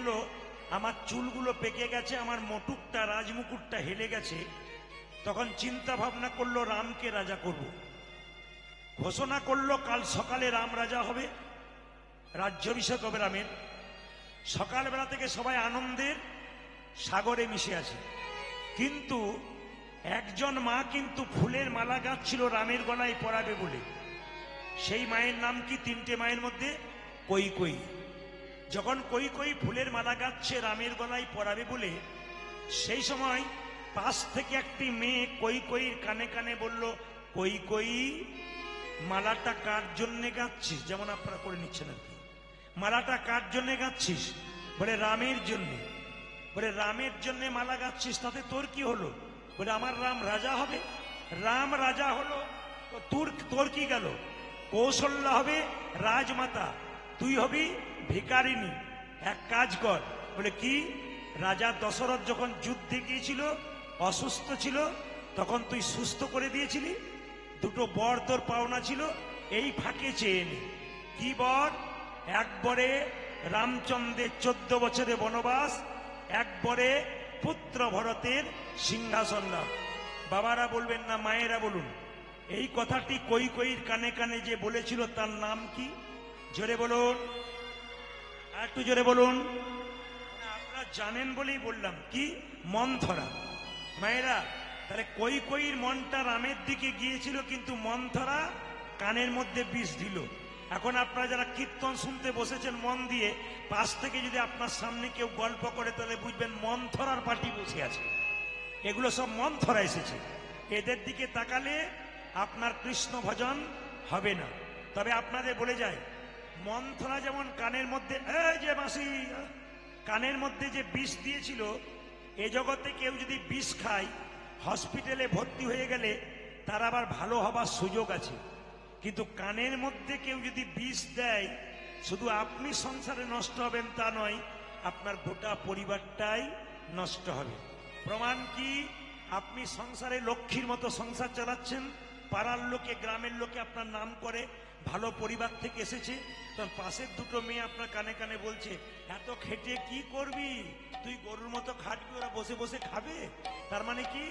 দেখলো আমার চুলগুলো পেকে গেছে, আমার মুকুটটা রাজমুকুটটা হেলে গেছে, তখন চিন্তা ভাবনা করলো রামকে রাজা করব। ঘোষণা করলো কাল সকালে রাম রাজা হবে, রাজ্যাভিষেক হবে রামের। সকালবেলা থেকে সবাই আনন্দের সাগরে মিশে আছে, কিন্তু একজন মা কিন্তু ফুলের মালা গাচ্ছিল রামের গলায় পরাবে বলে। সেই মায়ের নাম কি? তিনটে মায়ের মধ্যে কৈকেয়ী। যখন কৈকেয়ী ফুলের মালা গাচ্ছে রামের গলায় পরাবে বলে, সেই সময় পাশ থেকে একটি মেয়ে কৈকেয়ীর কানে কানে বলল, কৈকেয়ী মালাটা কার জন্যে গাচ্ছিস? যেমন আপনারা করে নিচ্ছেন আর কি, মালাটা কার জন্যে গাচ্ছিস? বলে রামের জন্য। বলে রামের জন্য মালা গাচ্ছিস, তাতে তোর কি হলো? বলে আমার রাম রাজা হবে। রাম রাজা হলো তো তোর কি গেল? কৌশল্যা হবে রাজমাতা, তুই হবি ভিখারিনী। এক কাজ কর। বলে কি? রাজা দশরথ যখন যুদ্ধে গিয়েছিল, অসুস্থ ছিল, তখন তুই সুস্থ করে দিয়েছিলি। দুটো বর তোর পাওনা ছিল, এই ফাঁকে চেয়ে নে। কি বর? একবারে রামচন্দ্রের 14 বছরে বনবাস, একবারে পুত্র ভরতের সিংহাসন লাভ। বাবারা বলবেন না, মায়েরা বলুন, এই কথাটি কৈকেয়ীর কানে কানে যে বলেছিল তার নাম কি? জোরে বলুন, একটু জোরে বলুন। আপনারা জানেন বলেই বললাম, কি? মন্থরা। মায়েরা, তাহলে কৈকেয়ীর মনটা রামের দিকে গিয়েছিল, কিন্তু মন্থরা কানের মধ্যে বিষ দিল। এখন আপনারা যারা কীর্তন শুনতে বসেছেন মন দিয়ে, পাশ থেকে যদি আপনার সামনে কেউ গল্প করে, তাহলে বুঝবেন মন্থরার পার্টি বসে আছে। এগুলো সব মন্থরা এসেছে। এদের দিকে তাকালে আপনার কৃষ্ণ ভজন হবে না। তবে আপনাদের বলে যায়, মন্থরা যেমন কানের মধ্যে, এই যে মাসি, কানের মধ্যে যে বিষ দিয়েছিল, এ জগতে কেউ যদি বিষ খায়, হসপিটালে ভর্তি হয়ে গেলে তার আবার ভালো হবার সুযোগ আছে। কিন্তু কানের মধ্যে কেউ যদি বিষ দেয়, শুধু আপনি সংসারে নষ্ট হবেন তা নয়, আপনার গোটা পরিবারটাই নষ্ট হবে। প্রমাণ কি? আপনি সংসারে লক্ষ্মীর মতো সংসার চালাচ্ছেন, পাড়ার লোকে, গ্রামের লোকে আপনার নাম করে, ভালো পরিবার থেকে এসেছে, তখন পাশের দুটো মেয়ে আপনার কানে কানে বলছে, এত খেটে কি করবি তুই? গরুর মতো খাটবি, ওরা বসে বসে খাবে। তার মানে কি?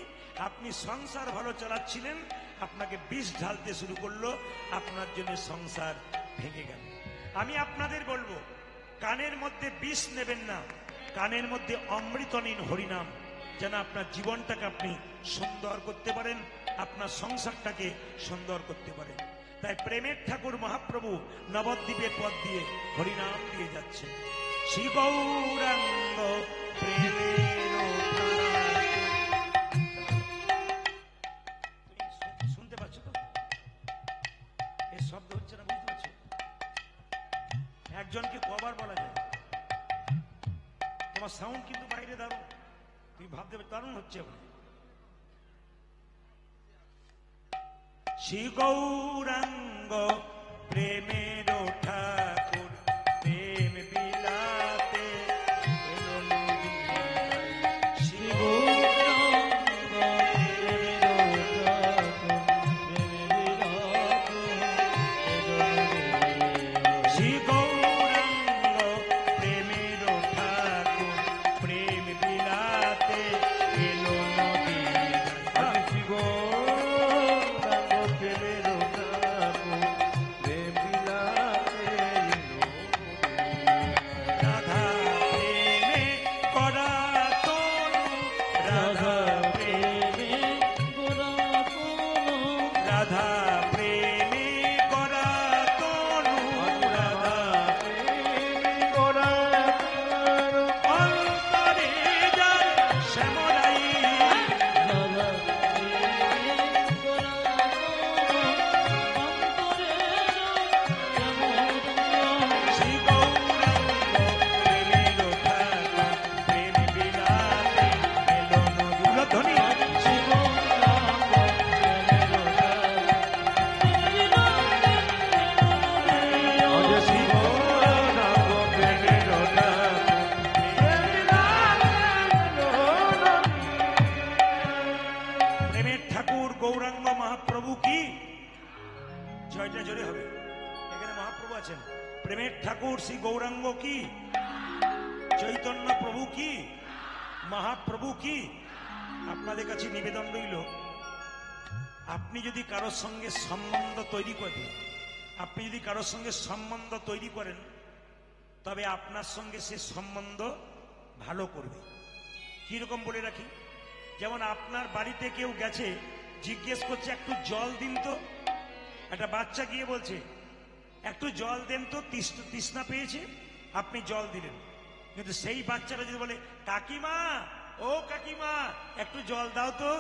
আপনি সংসার ভালো চালাচ্ছিলেন, আপনাকে বিষ ঢালতে শুরু করলো, আপনার জন্য সংসার ভেঙে গেল। আমি আপনাদের বলবো, কানের মধ্যে বিষ নেবেন না, কানের মধ্যে অমৃত নিন, হরিনাম, যেন আপনার জীবনটাকে আপনি সুন্দর করতে পারেন, আপনার সংসারটাকে সুন্দর করতে পারেন। তাই প্রেমের ঠাকুর মহাপ্রভু নবদ্বীপের পথ দিয়ে হরিনাম দিয়ে যাচ্ছেন। শ্রী গৌরাঙ্গ শুনতে পাচ্ছ তো? এর শব্দ হচ্ছে না, বুঝতে পারছো? একজনকে কবার বলা যায়? তোমার সাউন্ড কিন্তু বাইরে দারুণ, তুমি ভাবতে দারুণ হচ্ছে। শ্রী গৌরাঙ্গ প্রেমের ঠাকুর, প্রেম বিলাতে এলো নদীনায়। শ্রী গৌরাঙ্গ প্রেমের ঠাকুর, প্রেম বিলাতে এলো নদীনায়। শ্রী গৌরাঙ্গ প্রেমের ঠাকুর, প্রেম বিলাতে এলো নদীনায়। শ্রী প্রেমের ঠাকুর শ্রী গৌরাঙ্গ কি? চৈতন্য প্রভু কি, মহাপ্রভু কি। আপনাদের কাছে নিবেদন রইল, আপনি যদি কারোর সঙ্গে সম্বন্ধ তৈরি করেন, আপনি যদি কারোর সঙ্গে সম্বন্ধ তৈরি করেন, তবে আপনার সঙ্গে সে সম্বন্ধ ভালো করবে। কিরকম বলে রাখি, যেমন আপনার বাড়িতে কেউ গেছে, জিজ্ঞেস করছে একটু জল দিন তো, একটা বাচ্চা গিয়ে বলছে একটু জল দেন তো, তৃষ্ণা পেয়েছে, আপনি জল দিলেন। কিন্তু সেই বাচ্চাটা যদি বলে কাকিমা, ও কাকিমা একটু জল দাও তো,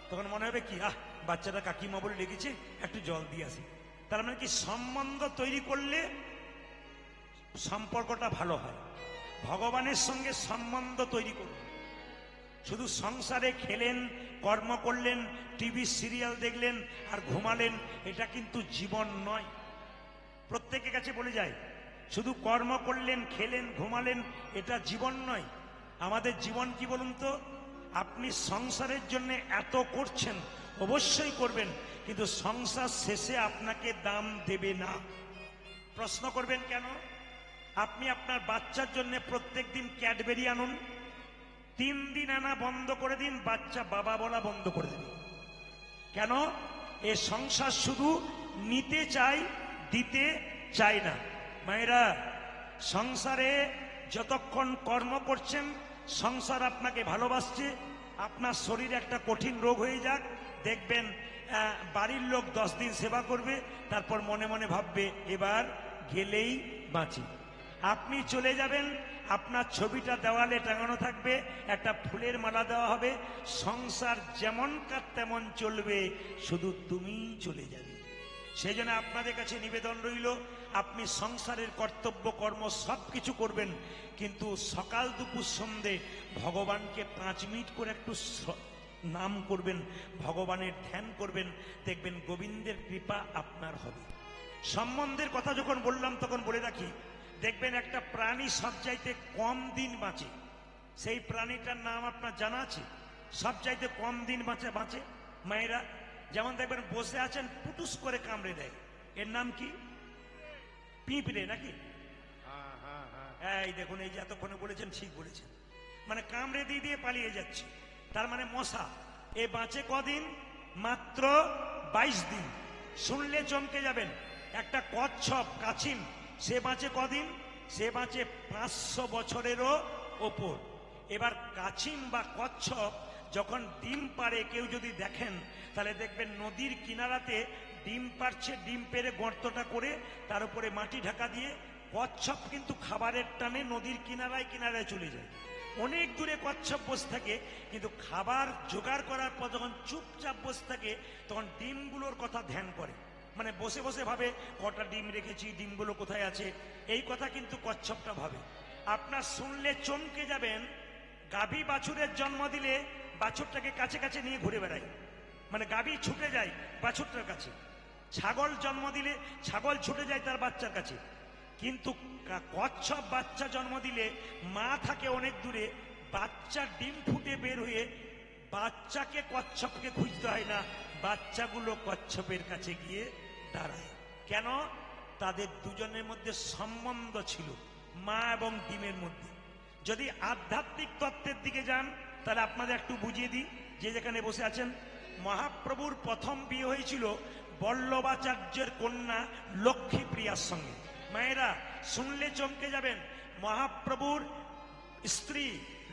তখন মনে হবে কি, বাচ্চাটা কাকিমা বলে ডেকেছে, একটু জল দিয়ে আসি। তার মানে কি, সম্বন্ধ তৈরি করলে সম্পর্কটা ভালো হয়। ভগবানের সঙ্গে সম্বন্ধ তৈরি করুন। শুধু সংসারে খেলেন, কর্ম করলেন, টিভি সিরিয়াল দেখলেন আর ঘুমালেন, এটা কিন্তু জীবন নয়। প্রত্যেকের কাছে বলে যায়, শুধু কর্ম করলেন, খেলেন, ঘুমালেন, এটা জীবন নয়। আমাদের জীবন কি বলুন তো? আপনি সংসারের জন্য এত করছেন, অবশ্যই করবেন, কিন্তু সংসার শেষে আপনাকে দাম দেবে না। প্রশ্ন করবেন কেন? আপনি আপনার বাচ্চার জন্য প্রত্যেক দিন ক্যাডবেরি আনুন, 3 দিন আনা বন্ধ করে দিন, বাচ্চা বাবা বলা বন্ধ করে দিন। কেন? এ সংসার শুধু নিতে চাই, দিতে চাই না। মায়েরা, সংসারে যতক্ষণ কর্ম করছেন, সংসার আপনাকে ভালোবাসছে। আপনার শরীরে একটা কঠিন রোগ হয়ে যাক, দেখবেন বাড়ির লোক 10 দিন সেবা করবে, তারপর মনে মনে ভাববে এবার গেলেই বাঁচি। আপনি চলে যাবেন, আপনার ছবিটা দেওয়ালে টাঙানো থাকবে, একটা ফুলের মালা দেওয়া হবে, সংসার যেমন কার তেমন চলবে, শুধু তুমিই চলে যাবে। সেই জন্য আপনাদের কাছে নিবেদন রইল, আপনি সংসারের কর্তব্য কর্ম সব কিছু করবেন, কিন্তু সকাল দুপুর সন্ধে ভগবানকে 5 মিনিট করে একটু নাম করবেন, ভগবানের ধ্যান করবেন, দেখবেন গোবিন্দের কৃপা আপনার হবে। সম্বন্ধের কথা যখন বললাম তখন বলে রাখি, দেখবেন একটা প্রাণী সবচাইতে কম দিন বাঁচে। সেই প্রাণীটার নাম আপনার জানা আছে? সবচাইতে কম দিন বাঁচে মায়েরা, যেমন দেখবেন বসে আছেন, পুটুস করে কামড়ে দেয়, এর নাম কি? পিঁপড়ে নাকি? এই দেখুন, এই যে এতক্ষণে বলেছেন, ঠিক বলেছেন, মানে কামড়ে দিয়ে দিয়ে পালিয়ে যাচ্ছে। তার মানে মশা। এ বাঁচে কদিন? মাত্র 22 দিন। শুনলে চমকে যাবেন। একটা কচ্ছপ, কাছিম, সে বাঁচে কদিন? সে বাঁচে 500 বছরেরও ওপর। এবার কাছিম বা কচ্ছপ যখন ডিম পাড়ে, কেউ যদি দেখেন তাহলে দেখবেন নদীর কিনারাতে ডিম পাড়ছে, ডিম পেড়ে গর্তটা করে তার উপরে মাটি ঢাকা দিয়ে, কচ্ছপ কিন্তু খাবারের টানে নদীর কিনারায় কিনারায় চলে যায়। অনেক দূরে কচ্ছপ বসে থাকে, কিন্তু খাবার জোগাড় করার পর যখন চুপচাপ বসে থাকে, তখন ডিমগুলোর কথা ধ্যান করে। মানে বসে বসে ভাবে কটা ডিম রেখেছি, ডিমগুলো কোথায় আছে, এই কথা কিন্তু কচ্ছপটা ভাবে। আপনার শুনলে চমকে যাবেন, গাভী বাছুরের জন্ম দিলে বাছুরটাকে কাছে কাছে নিয়ে ঘুরে বেড়ায়, মানে গাভী ছুটে যায় বাছুরটার কাছে। ছাগল জন্ম দিলে ছাগল ছুটে যায় তার বাচ্চার কাছে। কিন্তু কচ্ছপ বাচ্চা জন্ম দিলে মা থাকে অনেক দূরে, বাচ্চা ডিম ফুটে বের হয়ে বাচ্চাকে কচ্ছপকে খুঁজতে হয় না, বাচ্চাগুলো কচ্ছপের কাছে গিয়ে দাঁড়ায়। কেন? তাদের দুজনের মধ্যে সম্বন্ধ ছিল, মা এবং ডিমের মধ্যে। যদি আধ্যাত্মিক তত্ত্বের দিকে যান, তাহলে আপনাদের একটু বুঝিয়ে দিই। যে যেখানে বসে আছেন, মহাপ্রভুর প্রথম বিয়ে হয়েছিল বল্লভাচার্যের কন্যা লক্ষ্মীপ্রিয়ার সঙ্গে। মায়েরা, শুনলে চমকে যাবেন, মহাপ্রভুর স্ত্রী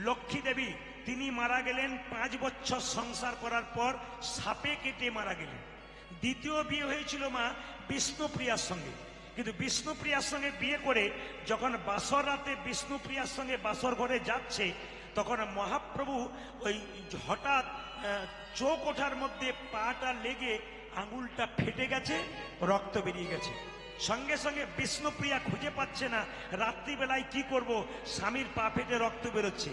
লক্ষ্মী দেবী, তিনি মারা গেলেন 5 বছর সংসার করার পর, সাপে কেটে মারা গেলেন। দ্বিতীয় বিয়ে হয়েছিল মা বিষ্ণুপ্রিয়ার সঙ্গে, কিন্তু বিষ্ণুপ্রিয়ার সঙ্গে বিয়ে করে যখন বাসর রাতে বিষ্ণুপ্রিয়ার সঙ্গে বাসর ঘরে যাচ্ছে, তখন মহাপ্রভু ওই হঠাৎ চোখ ওঠার মধ্যে পাটা লেগে আঙুলটা ফেটে গেছে, রক্ত বেরিয়ে গেছে। সঙ্গে সঙ্গে বিষ্ণুপ্রিয়া খুঁজে পাচ্ছে না, রাত্রিবেলায় কি করব, স্বামীর পা ফেটে রক্ত বেরোচ্ছে।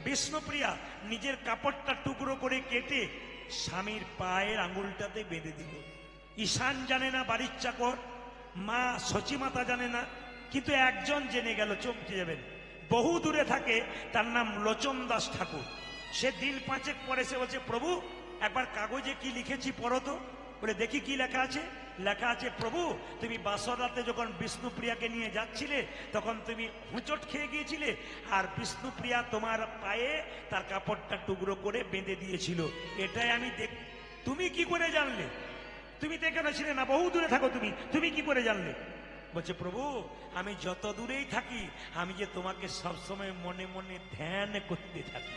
বিষ্ণুপ্রিয়া নিজের কাপড়টা টুকরো করে কেটে স্বামীর পায়ের আঙুলটাতে বেঁধে দিল। ঈশান জানে না, বাড়ির চাকর, মা সচিমাতা জানে না, কিন্তু একজন জেনে গেল, চমকে যাবেন। বহু দূরে থাকে, তার নাম লোচন দাস ঠাকুর। সে দিন 5 পরে সে বলছে, প্রভু একবার কাগজে কি লিখেছি পড়ো তো। বলে দেখি কি লেখা আছে। লেখা আছে, প্রভু তুমি বাসর রাতে যখন বিষ্ণুপ্রিয়াকে নিয়ে যাচ্ছিলে তখন তুমি হুঁচট খেয়ে গিয়েছিলে, আর বিষ্ণুপ্রিয়া তোমার পায়ে তার কাপড়টা টুকরো করে বেঁধে দিয়েছিল। এটাই আমি তুমি কি করে জানলে? তুমি তো এখানে ছিলে না, বহু দূরে থাকো তুমি, তুমি কি করে জানলে? বলছে, প্রভু আমি যত দূরেই থাকি আমি যে তোমাকে সবসময় মনে মনে ধ্যান করতে থাকি।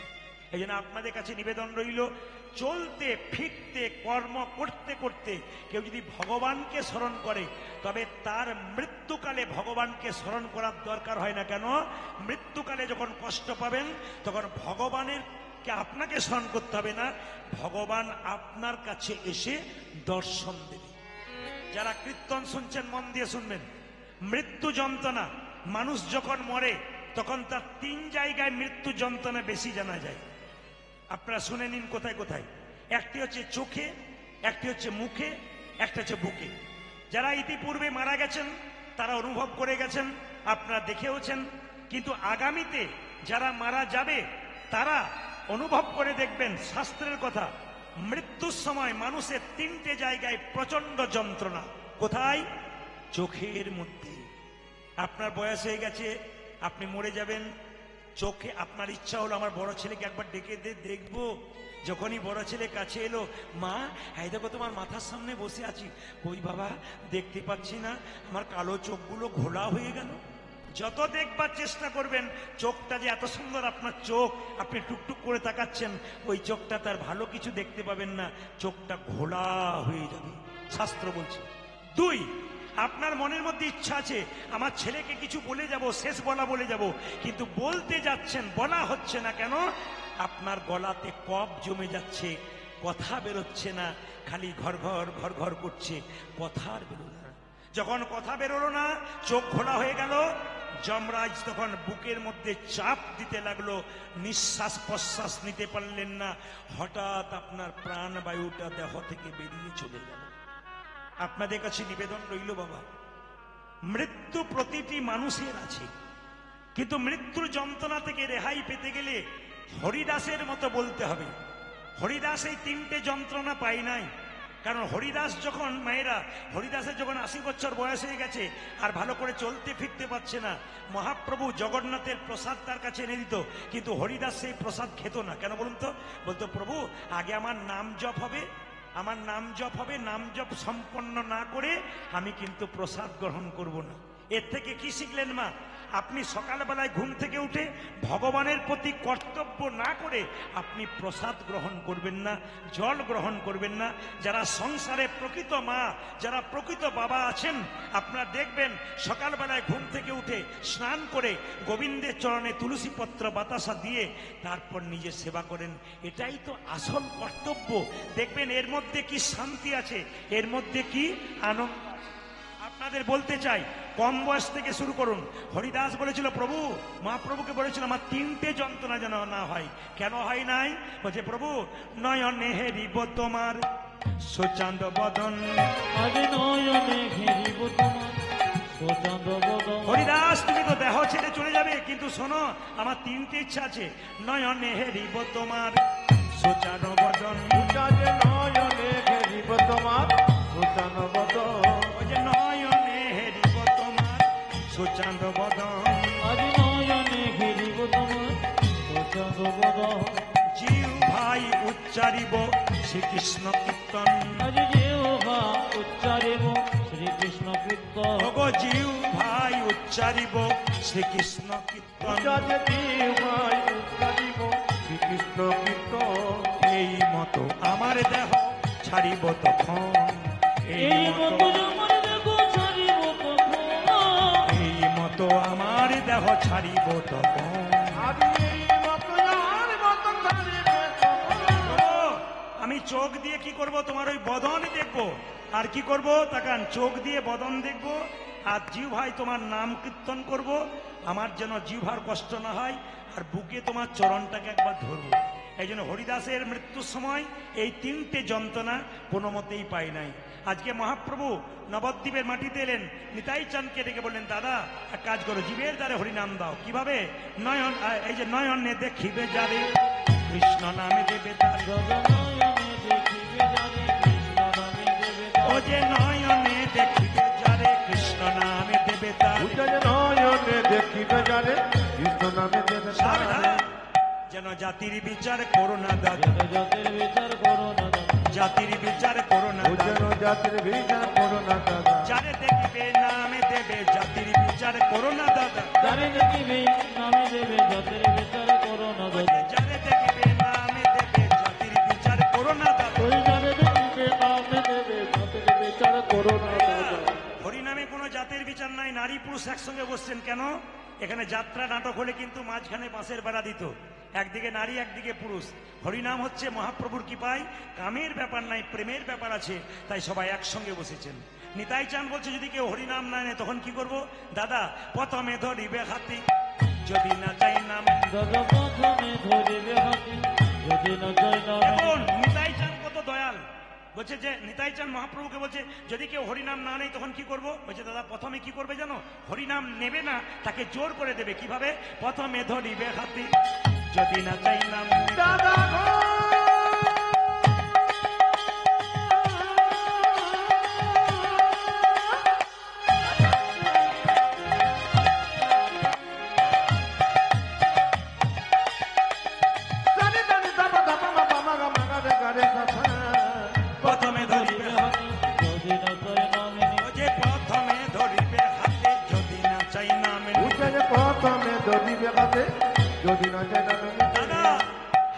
এই জন্য আপনাদের কাছে নিবেদন রইল, চলতে ফিরতে কর্ম করতে করতে কেউ যদি ভগবানকে স্মরণ করে তবে তার মৃত্যুকালে ভগবানকে স্মরণ করার দরকার হয় না। কেন? মৃত্যুকালে যখন কষ্ট পাবেন তখন ভগবানের আপনাকে স্মরণ করতে হবে না, ভগবান আপনার কাছে এসে দর্শন দেবে। যারা কীর্তন শুনছেন মন দিয়ে শুনবেন। মৃত্যু যন্ত্রণা, মানুষ যখন মরে তখন তার 3 জায়গায় মৃত্যু যন্ত্রণা বেশি জানা যায়। আপনারা শুনে নিন কোথায় কোথায়। একটি হচ্ছে চোখে, একটি হচ্ছে মুখে, একটা হচ্ছে বুকে। যারা ইতিপূর্বে মারা গেছেন তারা অনুভব করে গেছেন, আপনারা দেখেওছেন, কিন্তু আগামীতে যারা মারা যাবে তারা অনুভব করে দেখবেন। শাস্ত্রের কথা, মৃত্যুর সময় মানুষের 3টে জায়গায় প্রচন্ড যন্ত্রণা। কোথায়? চোখের মধ্যে। আপনার বয়স হয়ে গেছে, আপনি মরে যাবেন, চোখে আপনার ইচ্ছা হলো আমার বড় ছেলেকে একবার ডেকে দেখবো। যখনই বড় ছেলে কাছে এলো, মা এই দেখো তোমার মাথার সামনে বসে আছি। কই বাবা, দেখতে পাচ্ছি না, আমার কালো চোখগুলো ঘোলা হয়ে গেল। যত দেখবার চেষ্টা করবেন, চোখটা যে এত সুন্দর আপনার চোখ, আপনি টুকটুক করে তাকাচ্ছেন, ওই চোখটা তার ভালো কিছু দেখতে পাবেন না, চোখটা ঘোলা হয়ে যাবে, শাস্ত্র বলছে। 2, আপনার মনের মধ্যে ইচ্ছা আছে আমার ছেলেকে কিছু বলে যাব, শেষ বলা বলে যাব, কিন্তু বলতে যাচ্ছেন, বলা হচ্ছে না। কেন? আপনার গলাতে কফ জমে যাচ্ছে, কথা বেরোচ্ছে না, খালি ঘর ঘর ঘর ঘর করছে, কথা আর বেরোলো না। যখন কথা বেরোলো না, চোখ ঘোলা হয়ে গেল, যমরাজ তখন বুকের মধ্যে চাপ দিতে লাগলো, নিঃশ্বাস প্রশ্বাস নিতে পারলেন না। হঠাৎ আপনার প্রাণবায়ুটা দেহ থেকে বেরিয়ে চলে গেল। আপনাদের কাছে নিবেদন রইল, বাবা মৃত্যু প্রতিটি মানুষের আছে, কিন্তু মৃত্যুর যন্ত্রণা থেকে রেহাই পেতে গেলে হরিদাসের মতো বলতে হবে। হরিদাস এই 3টে যন্ত্রণা পায় নাই। কারণ হরিদাস যখন, মায়েরা, হরিদাসের যখন 80 বছর বয়স হয়ে গেছে আর ভালো করে চলতে ফিরতে পারছে না, মহাপ্রভু জগন্নাথের প্রসাদ তার কাছে এনে দিত, কিন্তু হরিদাস সেই প্রসাদ খেত না। কেন বলুন তো? বলতো, প্রভু আগে আমার নাম জপ হবে, আমার নাম জপ হবে, নাম জপ সম্পন্ন না করে আমি কিন্তু প্রসাদ গ্রহণ করব না। এর থেকে কি শিখলেন মা? আপনি সকালবেলায় ঘুম থেকে উঠে ভগবানের প্রতি কর্তব্য না করে আপনি প্রসাদ গ্রহণ করবেন না, জল গ্রহণ করবেন না। যারা সংসারে প্রকৃত মা, যারা প্রকৃত বাবা আছেন, আপনারা দেখবেন সকালবেলায় ঘুম থেকে উঠে স্নান করে গোবিন্দের চরণে তুলসী পত্র বাতাসা দিয়ে তারপর নিজে সেবা করেন। এটাই তো আসল কর্তব্য। দেখবেন এর মধ্যে কি শান্তি আছে, এর মধ্যে কি আনন্দ। আপনাদের বলতে চাই, কম বয়স থেকে শুরু করুন। হরিদাস বলেছিল, প্রভু মহাপ্রভুকে বলেছিল আমার 3টে যন্ত্রণা যেন না হয়। কেন হয় নাই? বলছে, প্রভু নয়নে হেরিব তোমার সোচান্দ বদন, নয়নে হেরিব তোমার সোচান্দ বদন। হরিদাস তুমি তো দেহ ছেড়ে চলে যাবে, কিন্তু শোনো আমার 3টে ইচ্ছা আছে। নয়নে হেরিব তোমার সোচান্দ বদন, নয়নে হেরিব তোমার সোচান্দ বদন, নয়নে হেরিব তোমার সোচান্দ বদন, আজ নয়নে হেরিব তোমার সোচান্দ বদন। জিউ ভাই উচ্চারিব শ্রীকৃষ্ণ কীর্তন, আজ জিহ্বা উচ্চারিব শ্রীকৃষ্ণ কীর্তন, ওগো জিউ ভাই উচ্চারিব শ্রীকৃষ্ণ কীর্তন, জিহ্বাই উচ্চারিব শ্রীকৃষ্ণ কীর্তন। এই মতো আমার দেহ ছাড়িব তখন, এই মতো আমার দেহ ছাড়িব তখন, এই মতো আমার দেহ ছাড়িব তখন। আমি চোখ দিয়ে কি করব? তোমার ওই বদন দেখবো। আর কি করব? তাকান, চোখ দিয়ে বদন দেখবো, আর জিহ্বায় তোমার নাম কীর্তন করব, আমার যেন জিহ্বার কষ্ট না হয়, আর বুকে তোমার চরণটাকে একবার ধরবো। এই জন্য হরিদাসের মৃত্যুর সময় এই 3টে যন্ত্রণা কোনো মতেই পাই নাই। আজকে মহাপ্রভু নবদ্বীপের মাটিতে এলেন, নিতাই চাঁদকে ডেকে বললেন, দাদা এক কাজ করো, জীবের দ্বারে হরিনাম দাও। কিভাবে? নয়ন, এই যে নয়নে দেখিবে যারে কৃষ্ণ নামে দেবে তার, নয়নে দেখিবে যারে কৃষ্ণ নামে দেবে যে নয়নে দেখিবে যারে কৃষ্ণ নামে দেবে তারে নয়নে দেখিবে যারে কৃষ্ণ নামে দেবে তারে। সাবধান, যেন জাতির বিচার করো না দাদা, জাতির বিচার করো না দাদা, জাতির বিচার করো না দাদা, যেন জাতির বিচার করো না দাদা। যারে দেখিবে নামে দেবে জাতির বিচার করো না দাদা, যারে দেখিবে নামে দেবে জাতির বিচার করো না দাদা, যারে দেখিবে নামে দেবে জাতির বিচার করো না দাদা। ওই যারে দেখিবে নামে দেবে জাতির বিচার করো না দাদা। হরিনামে কোনো জাতের বিচার নাই, নারী পুরুষ একসঙ্গে বসছেন কেন? এখানে যাত্রা নাটক হলে কিন্তু মাঝখানে বাঁশের বেড়া দিত, একদিকে নারী একদিকে পুরুষ। হরিনাম হচ্ছে মহাপ্রভুর কৃপায়, কামের ব্যাপার নাই, প্রেমের ব্যাপার আছে, তাই সবাই একসঙ্গে বসেছেন। নিতাই চাঁদ বলছে যদি কেউ হরিনাম না নেয় তখন কি করব? দাদা প্রথমে ধরিবে হাতি, যদি না চাই নাম। দাদা প্রথমে ধরিবে হাতি, যদি না চাই নামে। এখন নিতাই চাঁদ কত দয়াল, বলছে যে নিতাই চাঁদ মহাপ্রভুকে বলছে যদি কেউ হরিনাম না নেয় তখন কি করব? বলছে দাদা প্রথমে কি করবে জানো? হরিনাম নেবে না, তাকে জোর করে দেবে। কিভাবে? প্রথমে ধরিবে হাতি, যদি না চাই নাম। দাদা গো জানি জানি দাবা দাবা বাবা মাগা মাগা রে গারে সাথা। প্রথমে ধরিবে হাতি, যদি না চাই নামে। যে প্রথমে ধরিবে হাতে, যদি না চাই নাম। উঠে যে প্রথমে ধরিবে হাতে, যদি না যায় নামে। দাদা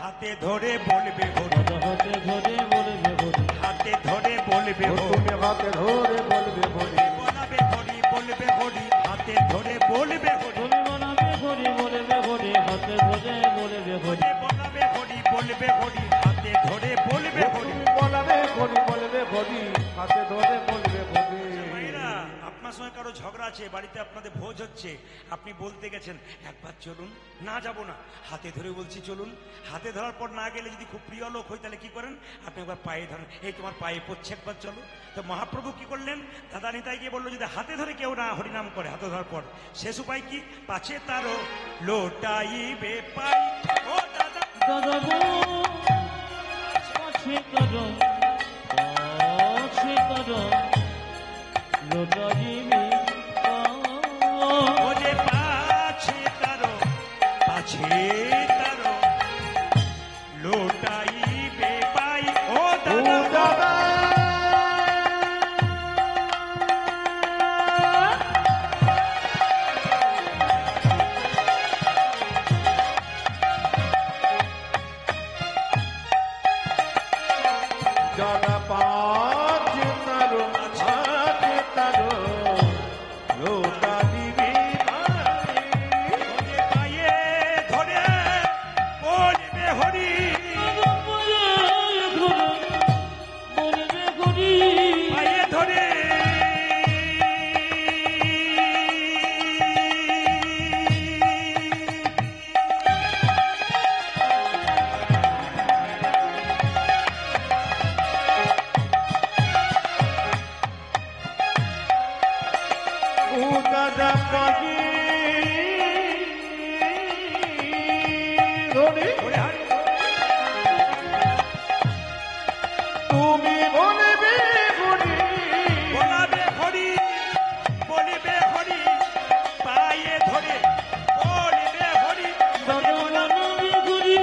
হাতে ধরে বলবে হরি, দাদা হাতে ধরে বলবে হরি, হাতে ধরে বলবে হরি, তুমি হাতে ধরে বলবে বলে বলাবে হরি, বলবে হরি, হাতে ধরে বলবে হরি, তুমি বানাবে হরি বলবে হরি, হাতে ধরে বলবে হরি। বলাবে হরি, বলবে হরি, হাতে ধরে বলবে হরি। তুমি বলবে ঘড়ি বলবে ঘড়ি হাতে ধরে বলবে ঘড়ি। ভাইরা, আপনার সঙ্গে কারো ঝগড়া আছে, বাড়িতে আপনাদের ভোজ হচ্ছে, আপনি বলতে গেছেন একবার চলুন, না যাব না, হাতে ধরে বলছি চলুন। হাতে ধরার পর না গেলে যদি খুব প্রিয় লোক হয় তাহলে কি করেন? আপনি একবার পায়ে ধরেন, এই তোমার পায়ে পড়ছে, একবার চলো। তো মহাপ্রভু কি করলেন? দাদা নিতাই গিয়ে বললো যদি হাতে ধরে কেউ না হরিনাম করে, হাতে ধরার পর শেষ উপায় কি? পাছে তারও লোটাইবে পাই। ও দাদা দাদা গো পাছে করো, পাছে করো, লোটাইবে ও যে পাছে তারও, পাছে তারো লোটাইবে পাই। ও ও দাদা দাদা দাদা পাঁচ তারো আছে তারো লোটা দিবি পারে। ও যে পায়ে ধরে বলবে হরি, বলবে হরি, পায়ে ধরে ও দাদা পাখি ধরে ওরে হারি, তুমি বলবে ঘড়ি বলাবে হরি, বলিবে হরি, পায়ে ধরে বলবে হরি। দাদা বানাবে হরি,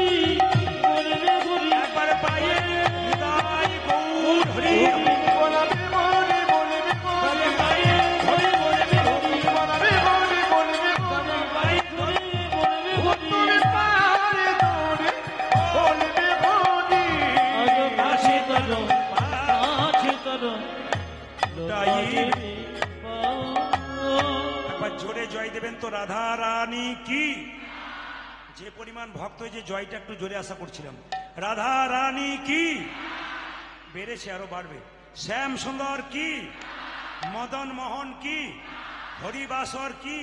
বলবে হরি, একবার পায়ে নিতাই গৌর হরি, বলবে ঘড়ি বলবে ঘড়ি পায়ে ধরে বলবে হরি, বলবে ঘড়ি বলবে ঘড়ি পায়ে ধরে বলবে হরি। তুমি পারে ধরে বলবে ঘড়ি আজ পাছে করো, পাছে করো, লোটাইবে একবার জোরে জয় দেবেন তো রাধা রানী কি। যে পরিমাণ ভক্ত হয়েছে জয়টা একটু জোরে আশা করছিলাম। রাধা রানী কি, বেড়েছে আরো বাড়বে। শ্যাম সুন্দর কি, মদন মোহন কি, হরিবাসর কি,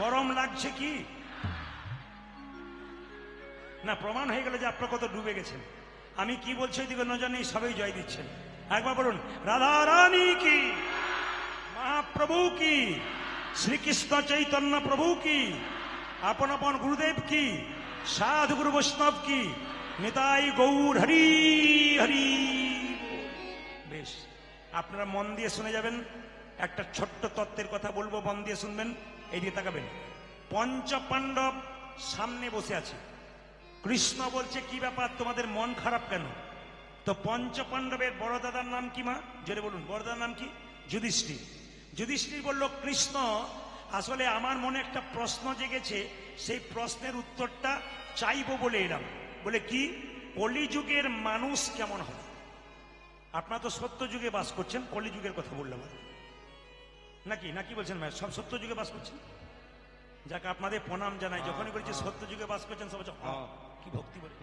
গরম লাগছে কি? না, প্রমাণ হয়ে গেল যে আপনার কত ডুবে গেছেন। আমি কি বলছি ওইদিকে নজর নেই, সবাই জয় দিচ্ছেন। একবার বলুন রাধা রানী কি, মহাপ্রভু কি, শ্রীকৃষ্ণ চৈতন্য প্রভু কি, আপন আপন গুরুদেব কি, সাধু গুরু বৈষ্ণব কি, নিতাই গৌর হরি হরি। বেশ, আপনারা মন দিয়ে শুনে যাবেন, একটা ছোট্ট তত্ত্বের কথা বলবো, মন দিয়ে শুনবেন, এইদিকে তাকাবেন। পঞ্চপাণ্ডব সামনে বসে আছে, কৃষ্ণ বলছে কি ব্যাপার তোমাদের মন খারাপ কেন? তো পঞ্চপাণ্ডবের বড় দাদার নাম কি মা? জোরে বলুন, বড় দাদার নাম কি? যুধিষ্ঠির। যুধিষ্ঠির বলল, কৃষ্ণ আসলে আমার মনে একটা প্রশ্ন জেগেছে, সেই প্রশ্নের উত্তরটা চাইবো বলে এলাম। বলে কি? কলিযুগের মানুষ কেমন হবে? আপনারা তো সত্য যুগে বাস করছেন, কলিযুগের কথা বললাম নাকি? নাকি বলছেন ভাই? সব সত্য যুগে বাস করছেন, যাকে আপনাদের প্রণাম জানাই। যখনই বলছি সত্য যুগে বাস করছেন, সব কি ভক্তি বলে,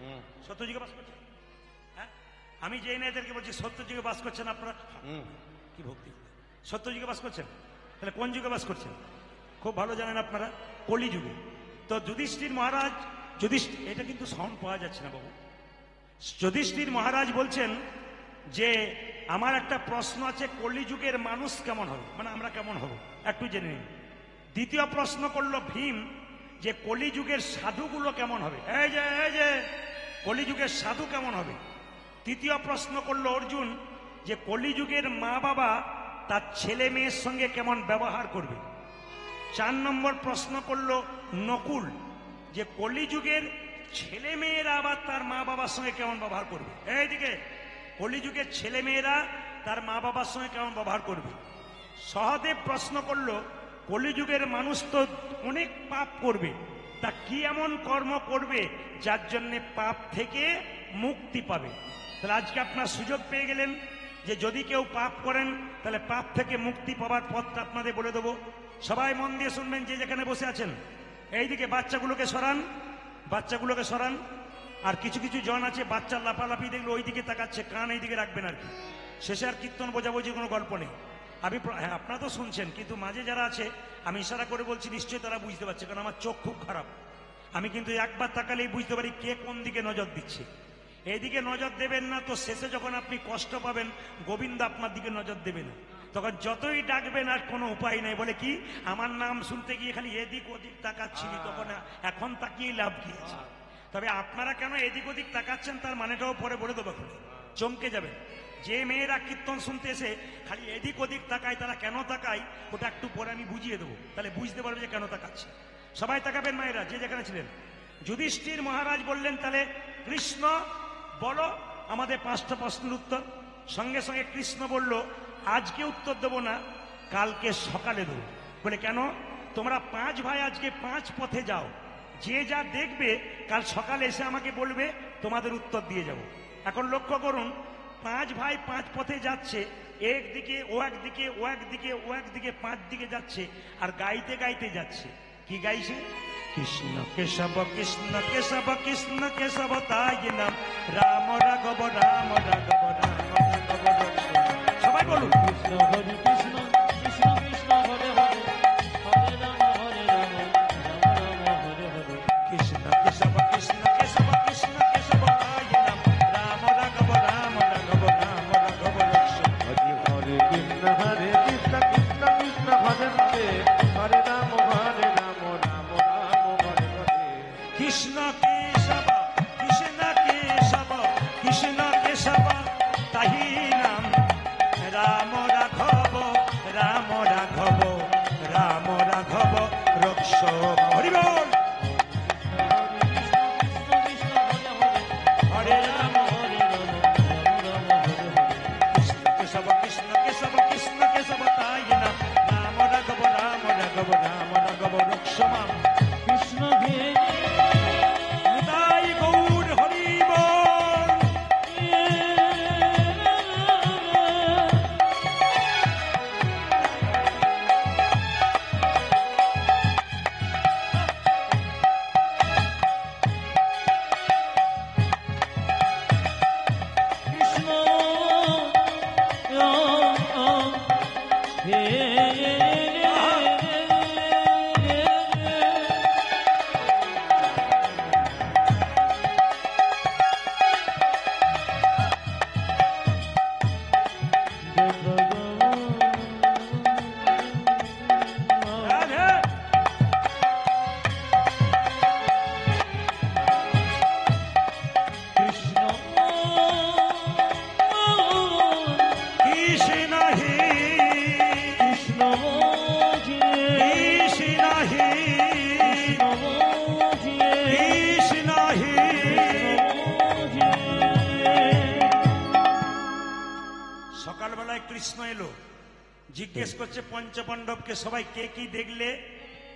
সত্য যুগে বাস করছেন। হ্যাঁ, আমি যেই না এদেরকে বলছি সত্য যুগে বাস করছেন, আপনারা কি ভক্তি, সত্য যুগে বাস করছেন। তাহলে কোন যুগে বাস করছেন? খুব ভালো জানেন আপনারা, কলিযুগে। তো যুধিষ্ঠির মহারাজ, এটা কিন্তু সাউন্ড পাওয়া যাচ্ছে না বাবু। যুধিষ্ঠির মহারাজ বলছেন যে আমার একটা প্রশ্ন আছে, কলিযুগের মানুষ কেমন হবে, মানে আমরা কেমন হব একটু জেনে নিন। দ্বিতীয় প্রশ্ন করলো ভীম, যে কলিযুগের সাধুগুলো কেমন হবে, এই যে কলিযুগের সাধু কেমন হবে। তৃতীয় প্রশ্ন করলো অর্জুন, যে কলিযুগের মা বাবা তার ছেলে মেয়ের সঙ্গে কেমন ব্যবহার করবে। 4 নম্বর প্রশ্ন করলো নকুল, যে কলিযুগের ছেলে মেয়েরা আবার তার মা বাবার সঙ্গে কেমন ব্যবহার করবে। এইদিকে কলিযুগের ছেলে মেয়েরা তার মা বাবার সঙ্গে কেমন ব্যবহার করবে। সহদেব প্রশ্ন করলো, কলিযুগের মানুষ তো অনেক পাপ করবে, তা কি এমন কর্ম করবে যার জন্য পাপ থেকে মুক্তি পাবে। তাহলে আজকে আপনার সুযোগ পেয়ে গেলেন যে যদি কেউ পাপ করেন তাহলে পাপ থেকে মুক্তি পাওয়ার পথটা আপনাদের বলে দেবো। সবাই মন দিয়ে শুনবেন, যে যেখানে বসে আছেন। এইদিকে বাচ্চাগুলোকে সরান, বাচ্চাগুলোকে সরান। আর কিছু কিছু জন আছে বাচ্চার লাফালাফি দেখলে ওই দিকে তাকাচ্ছে, কান এই দিকে রাখবেন আর কি। শেষে আর কীর্তন বোঝাবুঝি কোনো গল্প নেই। হ্যাঁ, আপনারা তো শুনছেন, কিন্তু মাঝে যারা আছে আমি ইশারা করে বলছি, নিশ্চয়ই তারা বুঝতে পারছে, কারণ আমার চোখ খুব খারাপ। আমি কিন্তু একবার তাকালেই বুঝতে পারি কে কোন দিকে নজর দিচ্ছে। এইদিকে নজর দেবেন না তো শেষে যখন আপনি কষ্ট পাবেন, গোবিন্দ আপনার দিকে নজর দেবে না। তখন যতই ডাকবেন আর কোনো উপায় নেই। বলে কি, আমার নাম শুনতে গিয়ে খালি এদিক ওদিক তাকাচ্ছিলি, তখন এখন তাকিয়ে লাভ কি আছে। তবে আপনারা কেন এদিক ওদিক তাকাচ্ছেন তার মানেটাও পরে বলে দেবো, চমকে যাবেন। যে মেয়েরা কীর্তন শুনতে এসে খালি এদিক ওদিক তাকায়, তারা কেন তাকায় ওটা একটু পরে আমি বুঝিয়ে দেবো, তাহলে বুঝতে পারবে যে কেন তাকাচ্ছে। সবাই তাকাবেন মায়েরা, যে যেখানে ছিলেন। যুধিষ্ঠির মহারাজ বললেন, তাহলে কৃষ্ণ বলো আমাদের 5টা প্রশ্নের উত্তর। সঙ্গে সঙ্গে কৃষ্ণ বলল, আজকে উত্তর দেবো না, কালকে সকালে দেবো। বলে কেন? তোমরা 5 ভাই আজকে 5 পথে যাও, যে যা দেখবে কাল সকালে এসে আমাকে বলবে, তোমাদের উত্তর দিয়ে যাব। এখন লক্ষ্য করুন, 5 ভাই 5 পথে যাচ্ছে, একদিকে ও একদিকে, ও একদিকে ও একদিকে, 5 দিকে যাচ্ছে, আর গাইতে গাইতে যাচ্ছে। কি গাইছে? কৃষ্ণ কেশব কৃষ্ণ কেশব কৃষ্ণ কেশব তাই নাম, রাম রাঘব রাম রাঘব রাম রাঘব। সবাই বলুন, কৃষ্ণ হরি কৃষ্ণ কৃষ্ণ কৃষ্ণ হরে হরে, হরে রাম হরে রাম, রাম রাম হরে হরে। কৃষ্ণ কেশব কৃষ্ণ কেশব কৃষ্ণ কেশব তাই নাম, রাম রাঘব রাম রাঘব রাম রাঘব। হরি হরে কৃষ্ণ হরে কৃষ্ণ কৃষ্ণ কৃষ্ণ হরে হরে, হরে রাম হরে রাম, রাম রাম হরে হরে। কৃষ্ণ কেশব কৃষ্ণ কেশব কৃষ্ণ কেশব তাহি নাম, রাম রাঘব কৃষ্ণ এলো, জিজ্ঞেস করছে পঞ্চপাণ্ডবকে সবাই কে কি দেখলে।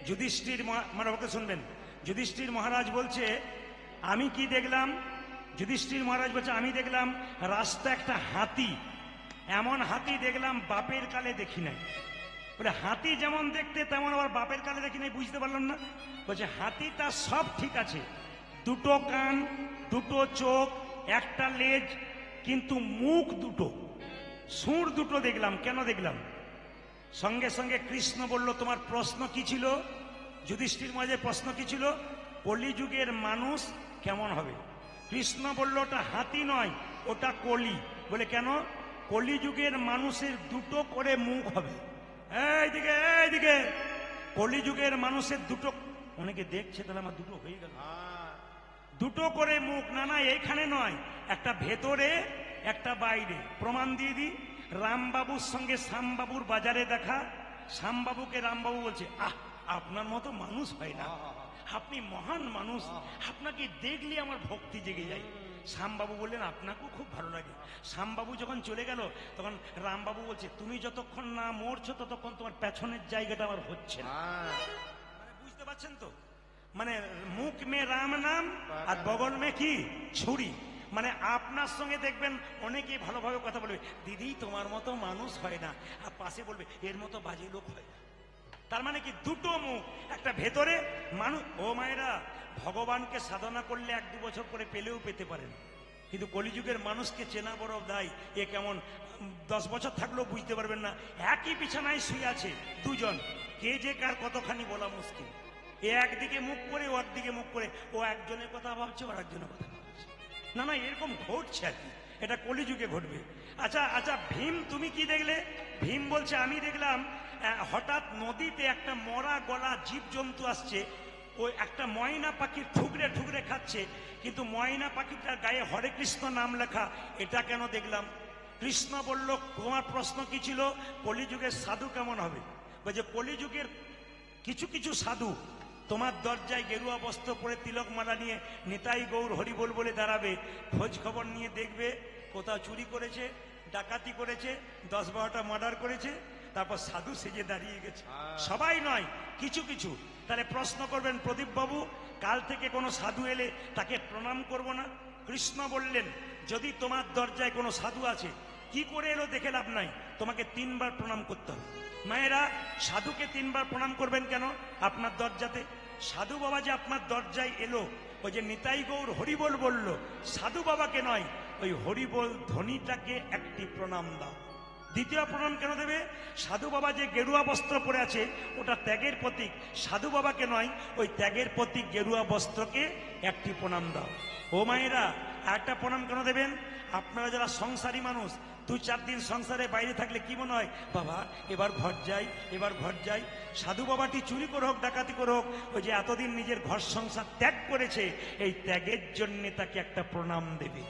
যুধিষ্ঠির মানে ওকে শুনবেন, যুধিষ্ঠির মহারাজ বলছে আমি কি দেখলাম। যুধিষ্ঠির মহারাজ বলছে আমি দেখলাম রাস্তা একটা হাতি, এমন হাতি দেখলাম বাপের কালে দেখি নাই। বলে হাতি যেমন দেখতে তেমন আবার বাপের কালে দেখি নাই, বুঝতে পারলাম না। বলছে হাতিটা সব ঠিক আছে, দুটো কান, দুটো চোখ, একটা লেজ, কিন্তু মুখ দুটো, সুর দুটো দেখলাম। কেন দেখলাম? সঙ্গে সঙ্গে কৃষ্ণ বলল তোমার প্রশ্ন কি ছিল? যুধিষ্ঠির মহারাজের প্রশ্ন কি ছিল? কলিযুগের মানুষ কেমন হবে? কৃষ্ণ বলল ওটা হাতি নয়, ওটা কলি। বলে কেন? কলিযুগের মানুষের দুটো করে মুখ হবে। এইদিকে এইদিকে, কলিযুগের মানুষের দুটো, অনেকে দেখছে তাহলে আমার দুটো হয়ে গেল, দুটো করে মুখ। না না, এইখানে নয়, একটা ভেতরে একটা বাইরে। প্রমাণ দিয়ে দিই, রামবাবুর সঙ্গে শ্যামবাবুর বাজারে দেখা। শ্যামবাবুকে রামবাবু বলছে আহ আপনার মতো মানুষ হয় না, আপনি মহান মানুষ, আপনাকে দেখলে আমার ভক্তি জেগে যায়। শ্যামবাবু বললেন আপনাকেও খুব ভালো লাগে। শ্যামবাবু যখন চলে গেল তখন রামবাবু বলছে তুমি যতক্ষণ না মরছো ততক্ষণ তোমার পেছনের জায়গাটা আমার হচ্ছে না। মানে বুঝতে পারছেন তো? মানে মুখ মে রাম নাম আর বগল মে কি ছুরি। মানে আপনার সঙ্গে দেখবেন অনেকেই ভালোভাবে কথা বলবে, দিদি তোমার মতো মানুষ হয় না, আর পাশে বলবে এর মতো বাজে লোক হয় না। তার মানে কি দুটো মুখ, একটা ভেতরে মানুষ। ও মায়েরা, ভগবানকে সাধনা করলে 1-2 বছর করে পেলেও পেতে পারেন, কিন্তু কলিযুগের মানুষকে চেনা বড় দায়। এ কেমন 10 বছর থাকলেও বুঝতে পারবেন না। একই বিছানায় শুয়ে আছে দুজন, কে যে কার কতখানি বলা মুশকিল। এ একদিকে মুখ করে, ও একদিকে মুখ করে, ও একজনের কথা ভাবছে, ও একজনের কথা ভাবছে। না না, এরকম ঘটছে আর কি, এটা কলিযুগে ঘটবে। আচ্ছা আচ্ছা, ভীম তুমি কি দেখলে? ভীম বলছে আমি দেখলাম হঠাৎ নদীতে একটা মরা গলা জীবজন্তু আসছে, ওই একটা ময়না পাখি ঠুকরে ঠুকরে খাচ্ছে, কিন্তু ময়না পাখিটার গায়ে হরে কৃষ্ণ নাম লেখা। এটা কেন দেখলাম? কৃষ্ণ বলল তোমার প্রশ্ন কি ছিল? কলিযুগের সাধু কেমন হবে? বলছে কলিযুগের কিছু কিছু সাধু তোমার দরজায় গেরুয়া বস্ত্র পরে তিলক মালা নিয়ে নিতাই গৌর হরিবোল বলে দাঁড়াবে, খোঁজ খবর নিয়ে দেখবে কোথাও চুরি করেছে, ডাকাতি করেছে, 10-12টা মার্ডার করেছে, তারপর সাধু সেজে দাঁড়িয়ে গেছে। সবাই নয়, কিছু কিছু। তাহলে প্রশ্ন করবেন প্রদীপ বাবু, কাল থেকে কোনো সাধু এলে তাকে প্রণাম করব না? কৃষ্ণ বললেন যদি তোমার দরজায় কোনো সাধু আছে, কি করে এলো দেখে লাভ নাই, তোমাকে 3 বার প্রণাম করতে হবে। মায়েরা, সাধুকে 3 বার প্রণাম করবেন কেন? আপনার দরজাতে সাধু বাবা যে আপনার দরজায় এলো, ওই যে নিতাই গৌর হরিবোল বলল, সাধু বাবাকে নয়, ওই হরিবোল ধ্বনিটাকে একটি প্রণাম দাও। দ্বিতীয় প্রণাম কেন দেবে? সাধু বাবা যে গেরুয়া বস্ত্র পরে আছে ওটা ত্যাগের প্রতীক, সাধু বাবাকে নয়, ওই ত্যাগের প্রতীক গেরুয়া বস্ত্রকে একটি প্রণাম দাও। ও মায়েরা, একটা প্রণাম কেন দেবেন? আপনারা যারা সংসারী মানুষ, 2-4 দিন সংসারে বাইরে থাকলে কি মনে হয়, বাবা এবার ঘর যাই, এবার ঘর যাই। সাধু বাবাটি চুরি করে হোক, ডাকাতি করে হোক, ওই যে এতদিন নিজের ঘর সংসার ত্যাগ করেছে, এই ত্যাগের জন্য তাকে একটা প্রণাম দেবে।